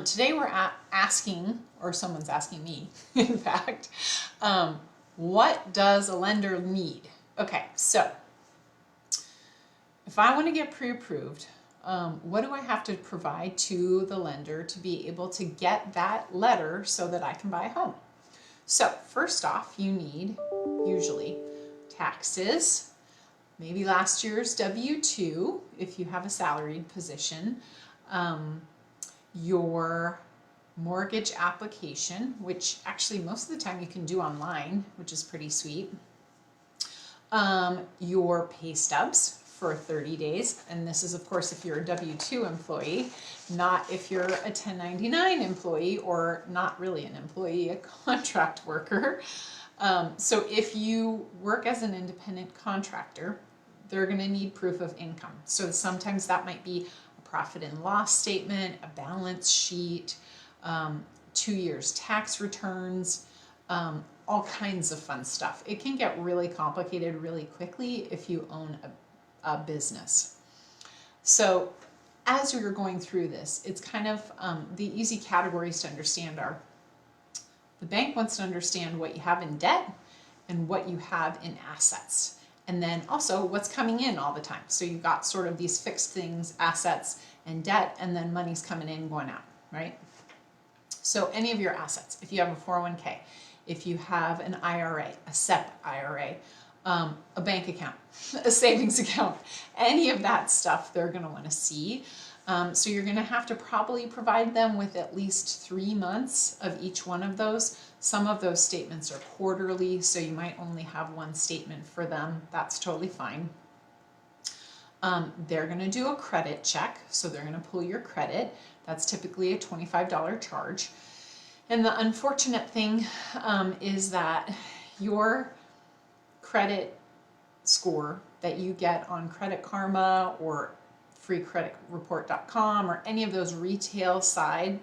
Today we're asking, or someone's asking me, in fact, what does a lender need? Okay, so if I want to get pre-approved, what do I have to provide to the lender to be able to get that letter so that I can buy a home? So first off, you need usually taxes, maybe last year's W-2 if you have a salaried position, your mortgage application, which actually most of the time you can do online, which is pretty sweet, your pay stubs for 30 days, and this is of course if you're a W-2 employee, not if you're a 1099 employee or not really an employee, a contract worker. So if you work as an independent contractor, they're going to need proof of income. So sometimes that might be a profit and loss statement, a balance sheet, 2 years tax returns, all kinds of fun stuff. It can get really complicated really quickly if you own a business. So as you're going through this, it's kind of the easy categories to understand are the bank wants to understand what you have in debt and what you have in assets. And then also what's coming in all the time. So you've got sort of these fixed things, assets and debt, and then money's coming in, going out, right? So any of your assets, if you have a 401k, if you have an IRA, a SEP IRA, a bank account, a savings account, any of that stuff they're going to want to see. So you're going to have to probably provide them with at least 3 months of each one of those. Some of those statements are quarterly, so you might only have one statement for them. That's totally fine. They're going to do a credit check, so they're going to pull your credit. That's typically a $25 charge. And the unfortunate thing is that your credit score that you get on Credit Karma or freecreditreport.com or any of those retail side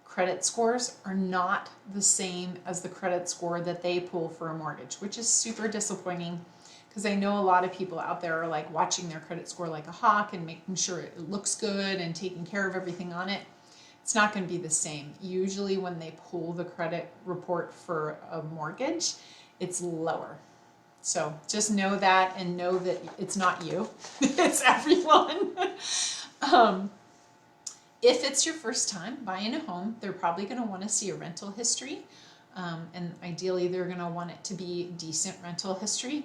credit scores are not the same as the credit score that they pull for a mortgage, which is super disappointing because I know a lot of people out there are like watching their credit score like a hawk and making sure it looks good and taking care of everything on it. It's not going to be the same. Usually when they pull the credit report for a mortgage, it's lower. So just know that and know that it's not you, it's everyone. If it's your first time buying a home, they're probably going to want to see a rental history. And ideally they're going to want it to be decent rental history.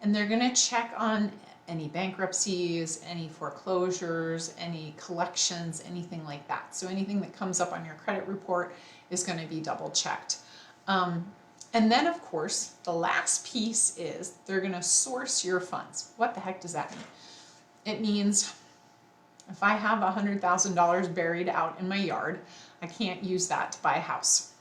And they're going to check on any bankruptcies, any foreclosures, any collections, anything like that. So anything that comes up on your credit report is going to be double checked. And then, of course, the last piece is they're going to source your funds. What the heck does that mean? It means if I have $100,000 buried out in my yard, I can't use that to buy a house.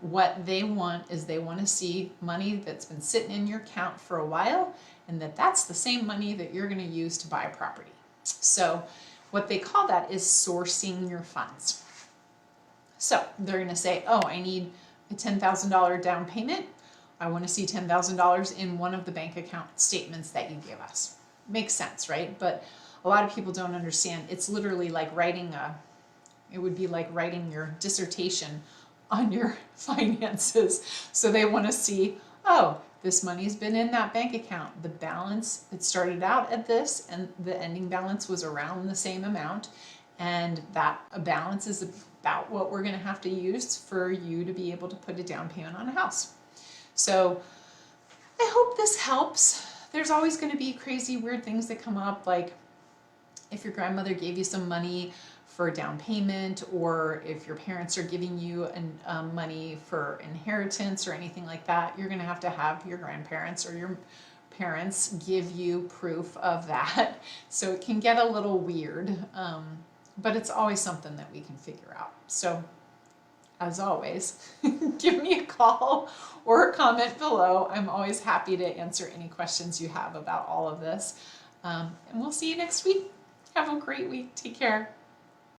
What they want is they want to see money that's been sitting in your account for a while and that's the same money that you're going to use to buy a property. So what they call that is sourcing your funds. So they're going to say, oh, I need a $10,000 down payment. I want to see $10,000 in one of the bank account statements that you give us. Makes sense, right? But a lot of people don't understand. It's literally like it would be like writing your dissertation on your finances. So they want to see, oh, this money's been in that bank account. The balance, it started out at this and the ending balance was around the same amount. And that balance is about what we're going to have to use for you to be able to put a down payment on a house. So I hope this helps. There's always going to be crazy weird things that come up, like if your grandmother gave you some money for a down payment, or if your parents are giving you money for inheritance or anything like that, you're going to have your grandparents or your parents give you proof of that. So it can get a little weird. But it's always something that we can figure out. So as always, give me a call or a comment below. I'm always happy to answer any questions you have about all of this. And we'll see you next week. Have a great week. Take care.